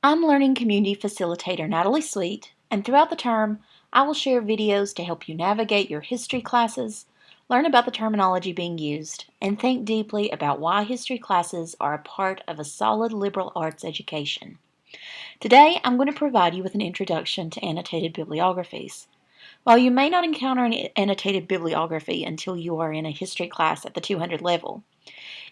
I'm Learning Community Facilitator Natalie Sweet, and throughout the term, I will share videos to help you navigate your history classes, learn about the terminology being used, and think deeply about why history classes are a part of a solid liberal arts education. Today, I'm going to provide you with an introduction to annotated bibliographies. While you may not encounter an annotated bibliography until you are in a history class at the 200 level,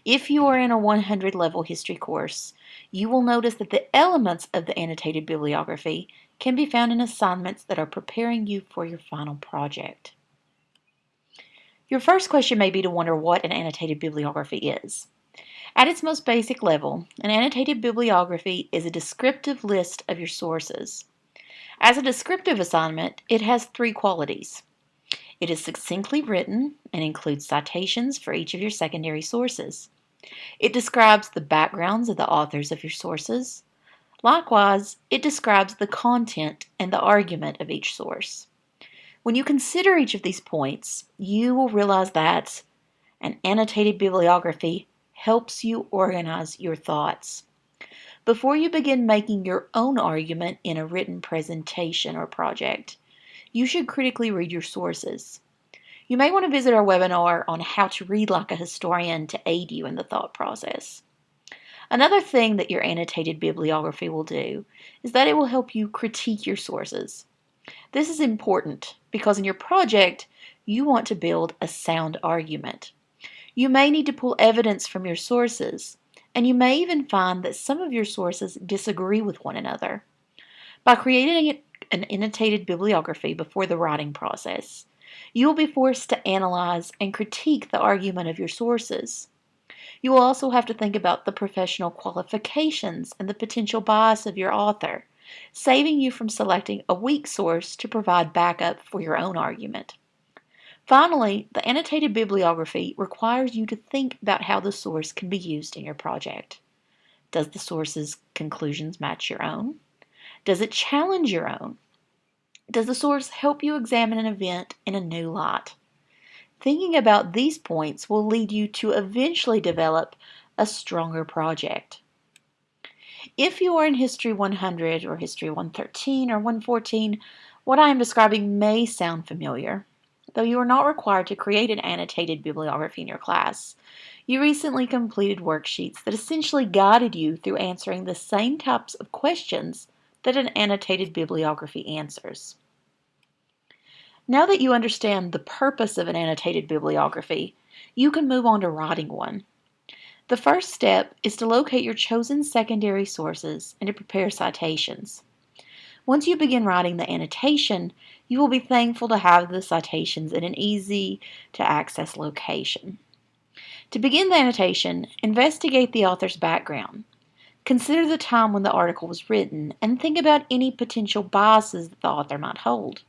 if you are in a 100 level history course, you will notice that the elements of the annotated bibliography can be found in assignments that are preparing you for your final project. Your first question may be to wonder what an annotated bibliography is. At its most basic level, an annotated bibliography is a descriptive list of your sources. As a descriptive assignment, it has three qualities. It is succinctly written and includes citations for each of your secondary sources. It describes the backgrounds of the authors of your sources. Likewise, it describes the content and the argument of each source. When you consider each of these points, you will realize that an annotated bibliography helps you organize your thoughts. Before you begin making your own argument in a written presentation or project, you should critically read your sources. You may want to visit our webinar on how to read like a historian to aid you in the thought process. Another thing that your annotated bibliography will do is that it will help you critique your sources. This is important because in your project, you want to build a sound argument. You may need to pull evidence from your sources, and you may even find that some of your sources disagree with one another. By creating an annotated bibliography before the writing process, you will be forced to analyze and critique the argument of your sources. You will also have to think about the professional qualifications and the potential bias of your author, saving you from selecting a weak source to provide backup for your own argument. Finally, the annotated bibliography requires you to think about how the source can be used in your project. Does the source's conclusions match your own? Does it challenge your own? Does the source help you examine an event in a new light? Thinking about these points will lead you to eventually develop a stronger project. If you are in History 100 or History 113 or 114, what I am describing may sound familiar. Though you are not required to create an annotated bibliography in your class, you recently completed worksheets that essentially guided you through answering the same types of questions that an annotated bibliography answers. Now that you understand the purpose of an annotated bibliography, you can move on to writing one. The first step is to locate your chosen secondary sources and to prepare citations. Once you begin writing the annotation, you will be thankful to have the citations in an easy-to-access location. To begin the annotation, investigate the author's background. Consider the time when the article was written and think about any potential biases that the author might hold.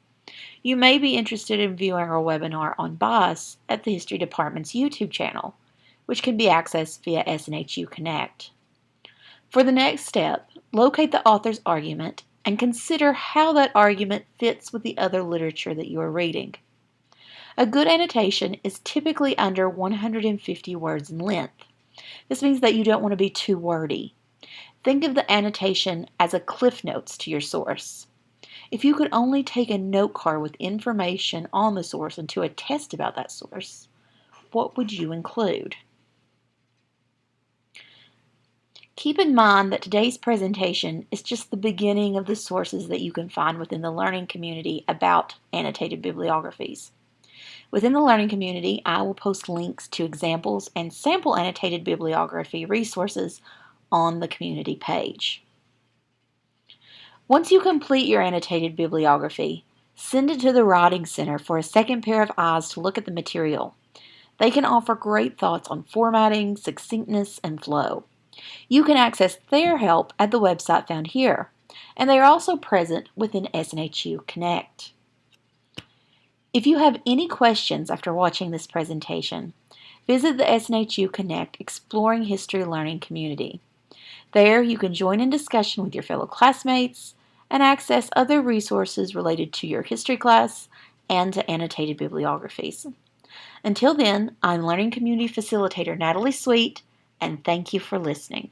You may be interested in viewing our webinar on bias at the History Department's YouTube channel, which can be accessed via SNHU Connect. For the next step, locate the author's argument and consider how that argument fits with the other literature that you are reading. A good annotation is typically under 150 words in length. This means that you don't want to be too wordy. Think of the annotation as a cliff notes to your source. If you could only take a note card with information on the source and to a test about that source, what would you include? Keep in mind that today's presentation is just the beginning of the sources that you can find within the learning community about annotated bibliographies. Within the learning community, I will post links to examples and sample annotated bibliography resources on the community page. Once you complete your annotated bibliography, send it to the Writing Center for a second pair of eyes to look at the material. They can offer great thoughts on formatting, succinctness, and flow. You can access their help at the website found here, and they are also present within SNHU Connect. If you have any questions after watching this presentation, visit the SNHU Connect Exploring History Learning community. There you can join in discussion with your fellow classmates and access other resources related to your history class and to annotated bibliographies. Until then, I'm Learning Community Facilitator Natalie Sweet, and thank you for listening.